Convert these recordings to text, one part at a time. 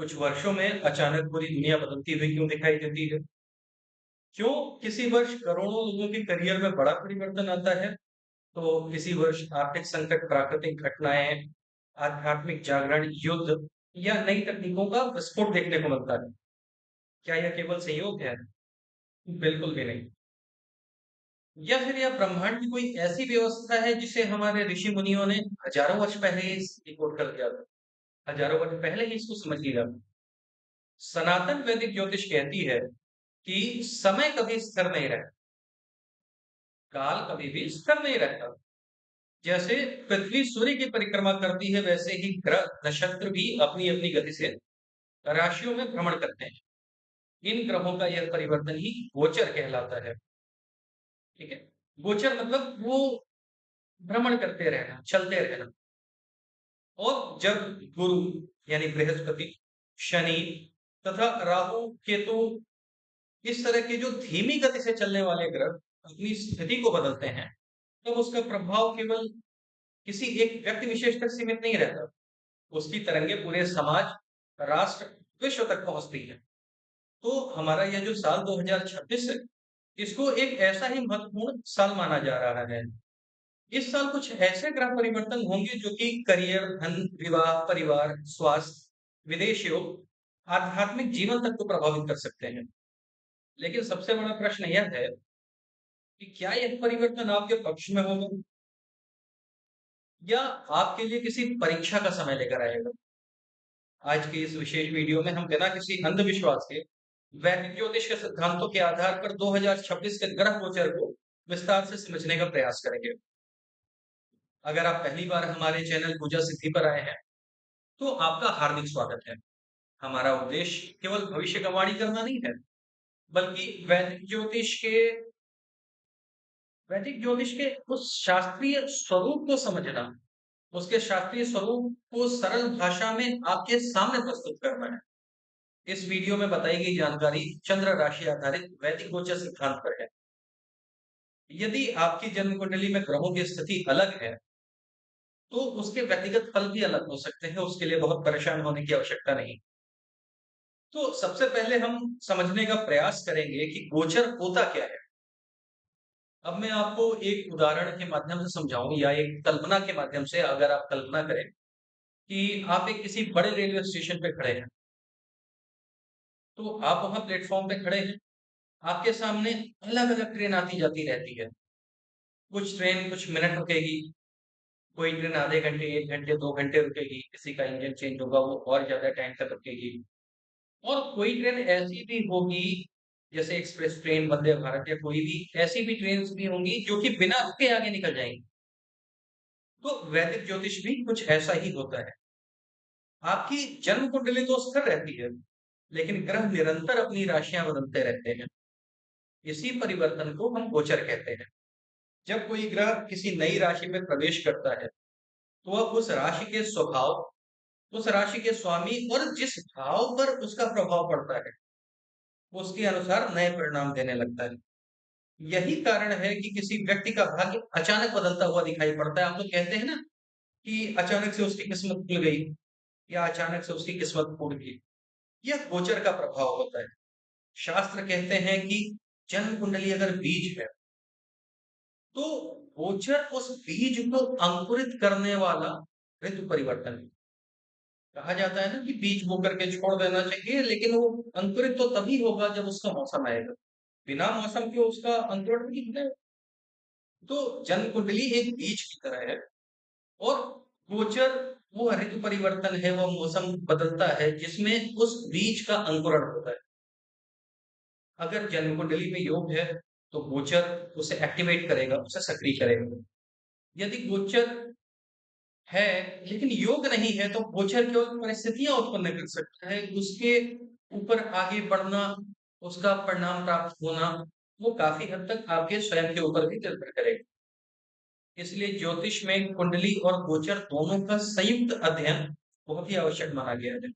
कुछ वर्षों में अचानक पूरी दुनिया बदलती हुई क्यों दिखाई देती है? क्यों किसी वर्ष करोड़ों लोगों के करियर में बड़ा परिवर्तन आता है, तो किसी वर्ष आर्थिक संकट, प्राकृतिक घटनाएं, आध्यात्मिक जागरण, युद्ध या नई तकनीकों का विस्फोट देखने को मिलता है। क्या यह केवल संयोग है? बिल्कुल भी नहीं। या फिर यह ब्रह्मांड की कोई ऐसी व्यवस्था है जिसे हमारे ऋषि मुनियों ने हजारों वर्ष पहले ही डिकोड कर दिया था, हजारों वर्ष पहले ही इसको समझ लिया था। सनातन वैदिक ज्योतिष कहती है कि समय कभी स्थिर नहीं रहता, काल कभी भी स्थिर नहीं रहता। जैसे पृथ्वी सूर्य की परिक्रमा करती है, वैसे ही ग्रह नक्षत्र भी अपनी अपनी गति से राशियों में भ्रमण करते हैं। इन ग्रहों का यह परिवर्तन ही गोचर कहलाता है। ठीक है। गोचर मतलब वो भ्रमण करते रहना, चलते रहना। और जब गुरु यानी बृहस्पति, शनि तथा राहु, केतु, इस तरह के जो धीमी गति से चलने वाले ग्रह अपनी स्थिति को बदलते हैं, तब उसका प्रभाव केवल किसी एक व्यक्ति विशेष तक सीमित नहीं रहता। उसकी तरंगे पूरे समाज, राष्ट्र, विश्व तक पहुंचती है। तो हमारा यह जो साल 2026 है, इसको एक ऐसा ही महत्वपूर्ण साल माना जा रहा है। इस साल कुछ ऐसे ग्रह परिवर्तन होंगे जो कि करियर, धन, विवाह, परिवार, स्वास्थ्य, विदेश योग, आध्यात्मिक जीवन तक को प्रभावित कर सकते हैं। लेकिन सबसे बड़ा प्रश्न यह है कि क्या यह परिवर्तन आपके पक्ष में होगा या आपके लिए किसी परीक्षा का समय लेकर आएगा। आज की इस विशेष वीडियो में हम बिना किसी अंधविश्वास के वैदिक ज्योतिष के सिद्धांतों के आधार पर 2026 के ग्रह गोचर को विस्तार से समझने का प्रयास करेंगे। अगर आप पहली बार हमारे चैनल पूजा सिद्धि पर आए हैं, तो आपका हार्दिक स्वागत है। हमारा उद्देश्य केवल भविष्य का वाणी करना नहीं है, बल्कि वैदिक ज्योतिष के उस शास्त्रीय स्वरूप को समझना, उसके शास्त्रीय स्वरूप को सरल भाषा में आपके सामने प्रस्तुत करना है। इस वीडियो में बताई गई जानकारी चंद्र राशि आधारित वैदिक गोचर सिद्धांत पर है। यदि आपकी जन्म कुंडली में ग्रहों की स्थिति अलग है, तो उसके व्यक्तिगत फल भी अलग हो सकते हैं। उसके लिए बहुत परेशान होने की आवश्यकता नहीं। तो सबसे पहले हम समझने का प्रयास करेंगे कि गोचर होता क्या है। अब मैं आपको एक उदाहरण के माध्यम से समझाऊं या एक कल्पना के माध्यम से, अगर आप कल्पना करें कि आप एक किसी बड़े रेलवे स्टेशन पे खड़े हैं, तो आप वहां प्लेटफॉर्म पे खड़े हैं, आपके सामने अलग अलग ट्रेन आती जाती रहती है। कुछ ट्रेन कुछ मिनट रुकेगी, कोई ट्रेन आधे घंटे, 1 घंटे, 2 घंटे रुकेगी, किसी का इंजन चेंज होगा वो और ज्यादा टाइम तक रुकेगी। और कोई ट्रेन ऐसी भी होगी, जैसे एक्सप्रेस ट्रेन, वंदे भारत या कोई भी ऐसी भी ट्रेन भी होंगी जो कि बिना रुके आगे निकल जाएंगी। तो वैदिक ज्योतिष भी कुछ ऐसा ही होता है। आपकी जन्म कुंडली तो स्थिर रहती है, लेकिन ग्रह निरंतर अपनी राशियां बदलते रहते हैं। इसी परिवर्तन को हम गोचर कहते हैं। जब कोई ग्रह किसी नई राशि में प्रवेश करता है, तो वह उस राशि के स्वभाव, उस राशि के स्वामी और जिस भाव पर उसका प्रभाव पड़ता है, उसके अनुसार नए परिणाम देने लगता है। यही कारण है कि किसी व्यक्ति का भाग्य अचानक बदलता हुआ दिखाई पड़ता है। हम तो कहते हैं ना कि अचानक से उसकी किस्मत खुल गई या अचानक से उसकी किस्मत फूट गई। यह गोचर का प्रभाव होता है। शास्त्र कहते हैं कि जन्म कुंडली अगर बीज है, तो गोचर उस बीज को अंकुरित करने वाला ऋतु परिवर्तन है। कहा जाता है ना कि बीज बो करके छोड़ देना चाहिए, लेकिन वो अंकुरित तो तभी होगा जब उसका मौसम आएगा। बिना मौसम के उसका अंकुरण नहीं है। तो जन्म कुंडली एक बीज की तरह है, और गोचर वो ऋतु परिवर्तन है, वो मौसम बदलता है जिसमें उस बीज का अंकुरण होता है। अगर जन्म कुंडली में योग है, तो गोचर उसे एक्टिवेट करेगा, उसे सक्रिय करेगा। यदि गोचर है लेकिन योग नहीं है, तो गोचर केवल परिस्थितियां उत्पन्न कर सकता है। उसके ऊपर आगे बढ़ना, उसका परिणाम प्राप्त होना, वो काफी हद तक आपके स्वयं के ऊपर भी निर्भर करेगा। इसलिए ज्योतिष में कुंडली और गोचर दोनों का संयुक्त अध्ययन बहुत ही आवश्यक माना गया है।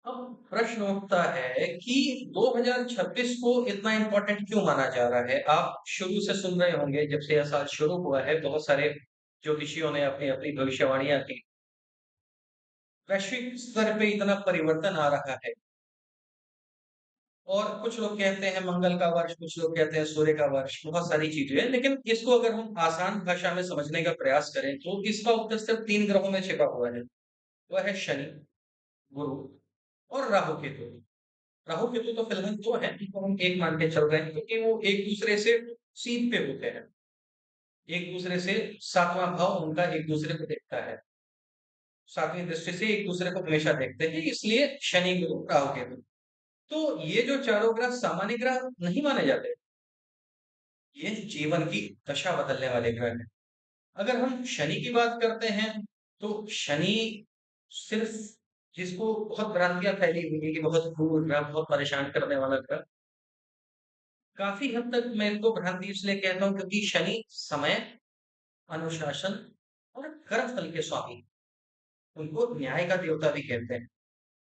अब प्रश्न उठता है कि 2026 को इतना इंपॉर्टेंट क्यों माना जा रहा है। आप शुरू से सुन रहे होंगे, जब से यह साल शुरू हुआ है बहुत सारे ज्योतिषियों ने अपनी अपनी भविष्यवाणियां की। वैश्विक स्तर पे इतना परिवर्तन आ रहा है, और कुछ लोग कहते हैं मंगल का वर्ष, कुछ लोग कहते हैं सूर्य का वर्ष, बहुत सारी चीजें हैं। लेकिन इसको अगर हम आसान भाषा में समझने का प्रयास करें तो इसका उत्तर सिर्फ 3 ग्रहों में छिपा हुआ है। वह है शनि, गुरु और राहु केतु। राहु केतु तो फिलहाल 2 है, तो हम एक मान के चल रहे हैं क्योंकि वो एक दूसरे से सीध पे होते हैं, एक दूसरे से 7वां भाव उनका एक दूसरे को देखता है, 7वीं दृष्टि से एक दूसरे को हमेशा देखते हैं, इसलिए शनि, गुरु, राहु, केतु। तो ये जो चारों ग्रह सामान्य ग्रह नहीं माने जाते, ये जीवन की दशा बदलने वाले ग्रह हैं। अगर हम शनि की बात करते हैं तो शनि सिर्फ, जिसको बहुत भ्रांतियां फैली हुई है कि बहुत क्रूर ग्रह, बहुत परेशान करने वाला ग्रह, काफी हद तक मैं इसको भ्रांति इसलिए कहता हूँ क्योंकि शनि समय, अनुशासन और कर्मफल के स्वामी, उनको न्याय का देवता भी कहते हैं,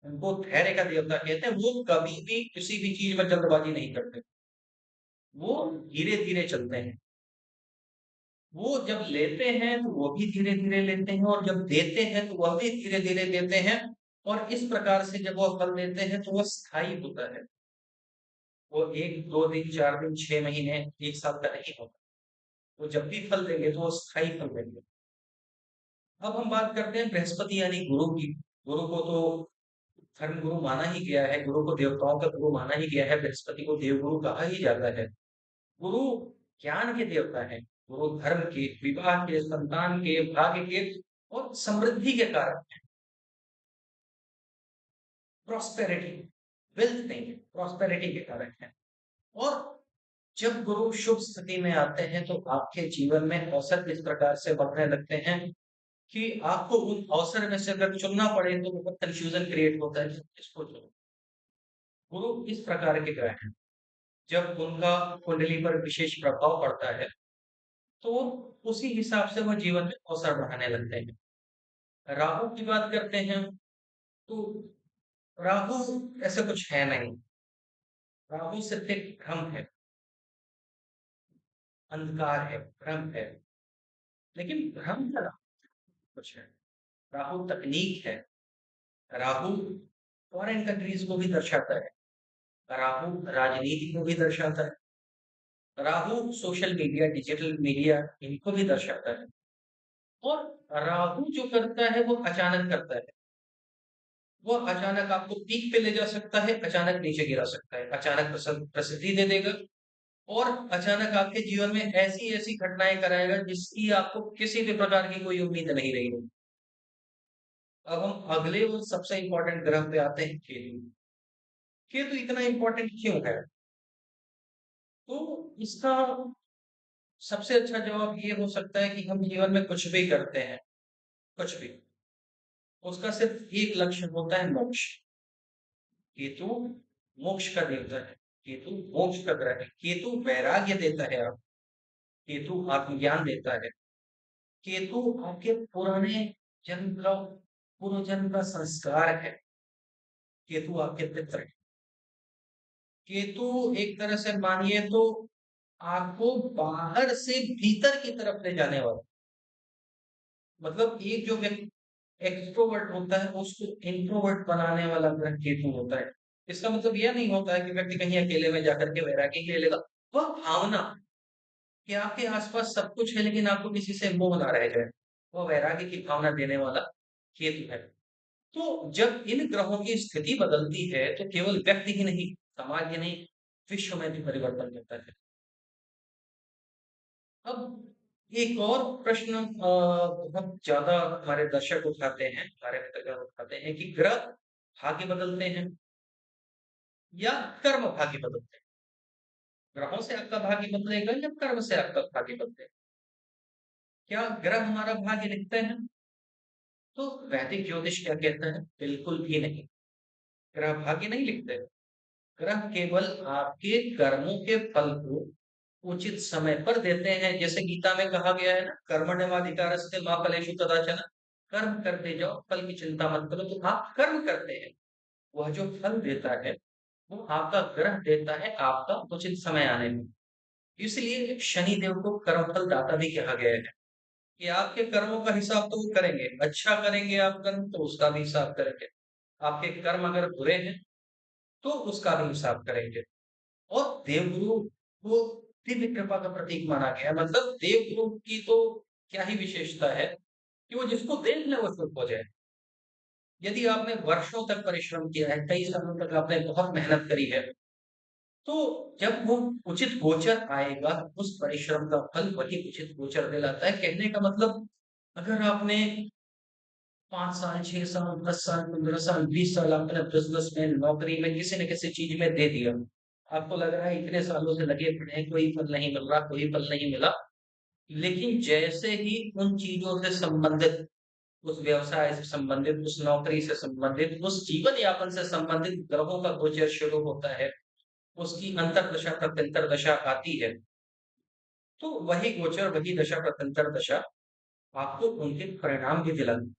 उनको धैर्य का देवता कहते हैं। वो कभी भी किसी भी चीज में जल्दबाजी नहीं करते, वो धीरे धीरे चलते हैं। वो जब लेते हैं तो वो भी धीरे धीरे लेते हैं, और जब देते हैं तो वह भी धीरे धीरे देते हैं। और इस प्रकार से जब वह फल देते हैं तो वह स्थायी होता है। वो 1 2 दिन 4 दिन 6 महीने 1 साल का नहीं होता। वो जब भी फल देंगे तो वो स्थायी फल देंगे। अब हम बात करते हैं बृहस्पति यानी गुरु की। गुरु को तो धर्म गुरु माना ही गया है, गुरु को देवताओं का गुरु माना ही गया है, बृहस्पति को देव गुरु कहा ही जाता है। गुरु ज्ञान के देवता है, गुरु धर्म के, विवाह के, संतान के, भाग्य के और समृद्धि के कारण है। प्रॉस्पेरिटी, वेल्थ नहीं, प्रॉस्पेरिटी के कारण है। और जब गुरु शुभ स्थिति में आते हैं तो आपके जीवन में अवसर इस प्रकार से बढ़ने लगते हैं कि आपको उन अवसर में से अगर चुनना पड़े तो बहुत कंफ्यूजन क्रिएट होता है कि किसको चुनो। गुरु इस प्रकार के ग्रह हैं, जब उनका कुंडली पर विशेष प्रभाव पड़ता है तो उसी हिसाब से वो जीवन में अवसर बढ़ाने लगते हैं। राहु की बात करते हैं तो राहु ऐसे कुछ है नहीं। राहु सिर्फ एक भ्रम है, अंधकार है, भ्रम है। लेकिन भ्रम का कुछ है, राहु तकनीक है, राहु फॉरेन कंट्रीज को भी दर्शाता है, राहु राजनीति को भी दर्शाता है, Rahu social media, digital media, इनको भी दर्शाता है। और राहु जो करता है वो अचानक करता है। वो अचानक आपको पीक पे ले जा सकता है, अचानक नीचे गिरा सकता है, अचानक प्रसिद्धि दे देगा, और अचानक आपके जीवन में ऐसी ऐसी घटनाएं कराएगा जिसकी आपको किसी भी प्रकार की कोई उम्मीद नहीं रही होगी। अब हम अगले और सबसे इंपॉर्टेंट ग्रह पे आते हैं, केतु। केतु इतना इंपॉर्टेंट क्यों है? तो इसका सबसे अच्छा जवाब ये हो सकता है कि हम जीवन में कुछ भी करते हैं, कुछ भी, उसका सिर्फ एक लक्ष्य होता है, मोक्ष। केतु मोक्ष का देवता है, केतु मोक्ष का ग्रह है, केतु वैराग्य देता है आप, केतु आत्मज्ञान देता है, केतु आपके पुराने जन्म का, पूर्व जन्म का संस्कार है, केतु आपके पित्र है। केतु एक तरह से मानिए तो आपको बाहर से भीतर की तरफ ले जाने वाला, मतलब एक जो व्यक्ति एक्सट्रोवर्ट होता है उसको इंट्रोवर्ट बनाने वाला ग्रह केतु होता है। इसका मतलब यह नहीं होता है कि व्यक्ति कहीं अकेले में जाकर के वैराग्य ले लेगा। वह भावना कि आपके आसपास सब कुछ है लेकिन आपको किसी से मोह ना रह जाए, वह वैराग्य की भावना देने वाला केतु है। तो जब इन ग्रहों की स्थिति बदलती है तो केवल व्यक्ति ही नहीं, समाज ही नहीं, विश्व में भी परिवर्तन होता है। अब एक और प्रश्न बहुत ज्यादा हमारे दर्शक उठाते हैं, हमारे मित्रगण उठाते हैं कि ग्रह भाग्य बदलते हैं या कर्म भाग्य बदलते हैं। ग्रहों से आपका भाग्य बदलेगा या कर्म से आपका भाग्य बदलेगा? क्या ग्रह हमारा भाग्य लिखते हैं? तो वैदिक ज्योतिष क्या कहता है? बिल्कुल भी नहीं। ग्रह भाग्य नहीं लिखते। ग्रह केवल आपके कर्मों के फल को उचित समय पर देते हैं। जैसे गीता में कहा गया है ना, कर्मण्यवाधिकारस्ते मा फलेषु कदाचन, कर्म करते जाओ, फल की चिंता मत करो। तो आप कर्म करते हैं, वह जो फल देता है वो आपका ग्रह देता है, आपका उचित समय आने में। इसलिए शनि देव को कर्मफल दाता भी कहा गया है। कि आपके कर्मों का हिसाब तो वो करेंगे। अच्छा करेंगे आप कर्म तो उसका भी हिसाब करेंगे। आपके कर्म अगर बुरे हैं तो उसका भी हिसाब करेंगे। और देवगुरु को दिव्य कृपा का प्रतीक माना गया है। मतलब देवगुरु की तो क्या ही विशेषता है कि वो जिसको देख ले वो शुद्ध हो जाए। यदि आपने वर्षों तक परिश्रम किया है, कई सालों तक आपने बहुत मेहनत करी है, तो जब वो उचित गोचर आएगा, उस परिश्रम का फल वही उचित गोचर दिलाता है। कहने का मतलब, अगर आपने 5 साल, 6 साल, 10 साल, 15 साल, 20 साल आपने बिज़नेस में, नौकरी में, किसी न किसी चीज़ में दे दिया। आपको लग रहा है इतने सालों से लगे पड़े हैं, कोई फल नहीं मिल रहा, कोई फल नहीं मिला। लेकिन जैसे ही उन चीज़ों से संबंधित, उस व्यवसाय से संबंधित, उस नौकरी से संबंधित, उस जीवन यापन से संबंधित ग्रहों का गोचर शुरू होता है, उसकी अंतर्दशा, प्रत्यंतर दशा आती है, तो वही गोचर, वही दशा, प्रत्यंतर दशा आपको उनके परिणाम भी दिलाती।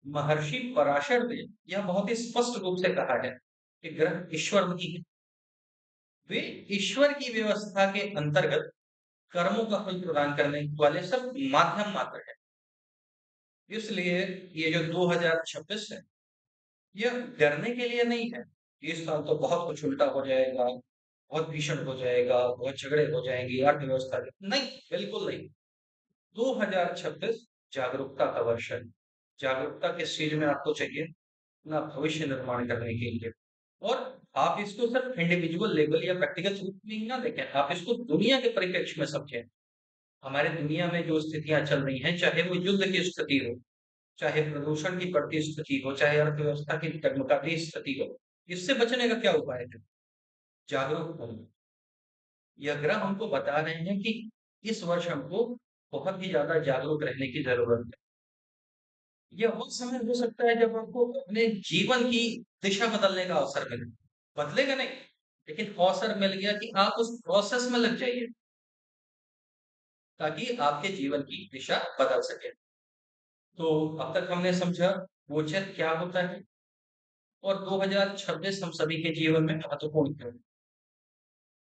महर्षि पराशर ने यह बहुत ही स्पष्ट रूप से कहा है कि ग्रह ईश्वर नहीं है, वे ईश्वर की व्यवस्था के अंतर्गत कर्मों का फल प्रदान करने वाले सब माध्यम मात्र है। इसलिए ये जो 2026 है, यह डरने के लिए नहीं है। इस साल तो बहुत कुछ उल्टा हो जाएगा, बहुत भीषण हो जाएगा, बहुत झगड़े हो जाएंगी अर्थव्यवस्था की, नहीं, बिल्कुल नहीं। 2026 जागरूकता का वर्ष है। जागरूकता किस चीज में आपको चाहिए? अपना भविष्य निर्माण करने के लिए। और आप इसको सिर्फ इंडिविजुअल लेवल या व्यक्तिगत रूप में ही ना देखें, आप इसको दुनिया के परिप्रेक्ष्य में समझें। हमारे दुनिया में जो स्थितियां चल रही हैं, चाहे वो युद्ध की स्थिति हो, चाहे प्रदूषण की बढ़ती स्थिति हो, चाहे अर्थव्यवस्था की डगमगाती स्थिति हो, इससे बचने का क्या उपाय है? जागरूक होना। यह ग्रह हमको बता रहे हैं कि इस वर्ष हमको बहुत ही ज्यादा जागरूक रहने की जरूरत है। यह वो समय हो सकता है जब आपको अपने जीवन की दिशा बदलने का अवसर मिले। बदलेगा नहीं, लेकिन अवसर मिल गया कि आप उस प्रोसेस में लग जाइए, ताकि आपके जीवन की दिशा बदल सके। तो अब तक हमने समझा गोचर क्या होता है, और 2026 हम सभी के जीवन में महत्वपूर्ण क्यों है,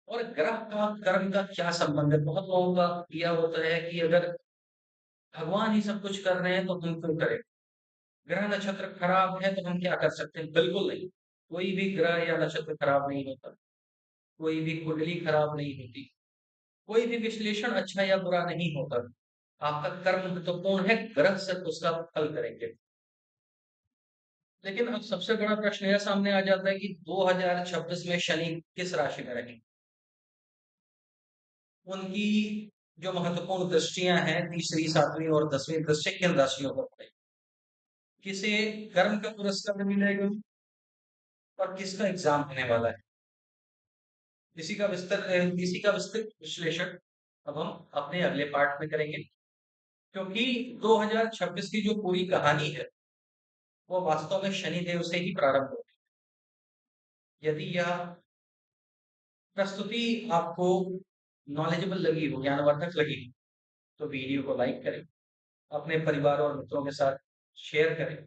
और ग्रह का कर्म का क्या संबंध है। बहुत लोगों का यह होता है कि अगर भगवान ही सब कुछ कर रहे हैं तो हम क्यों करें? ग्रह नक्षत्र खराब है तो हम क्या कर सकते हैं? बिल्कुल नहीं। कोई भी ग्रह या नक्षत्र खराब नहीं होता, कोई भी कुंडली खराब नहीं होती, कोई भी विश्लेषण अच्छा या बुरा नहीं होता। आपका कर्म महत्वपूर्ण है, ग्रह से उसका फल करेंगे। लेकिन अब सबसे बड़ा प्रश्न यह सामने आ जाता है कि 2026 में शनि किस राशि में रहेंगे? उनकी जो महत्वपूर्ण दृष्टियां हैं, तीसरी, सातवीं और 10वीं दृष्टि किन राशियों पर पड़ेगी? किसे कर्म का पुरस्कार मिलेगा और किसका एग्जाम होने वाला है? इसी का विस्तृत विश्लेषण अब हम अपने अगले पार्ट में करेंगे। क्योंकि 2026 की जो पूरी कहानी है, वो वास्तव में शनिदेव से ही प्रारंभ होती है। यदि यह प्रस्तुति आपको नॉलेजेबल लगी हो, ज्ञानवर्धक लगी हो, तो वीडियो को लाइक करें, अपने परिवार और मित्रों के साथ शेयर करें,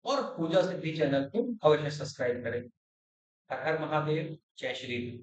और पूजा सिद्धि चैनल को अवश्य सब्सक्राइब करें। हर हर महादेव, जय श्री राम।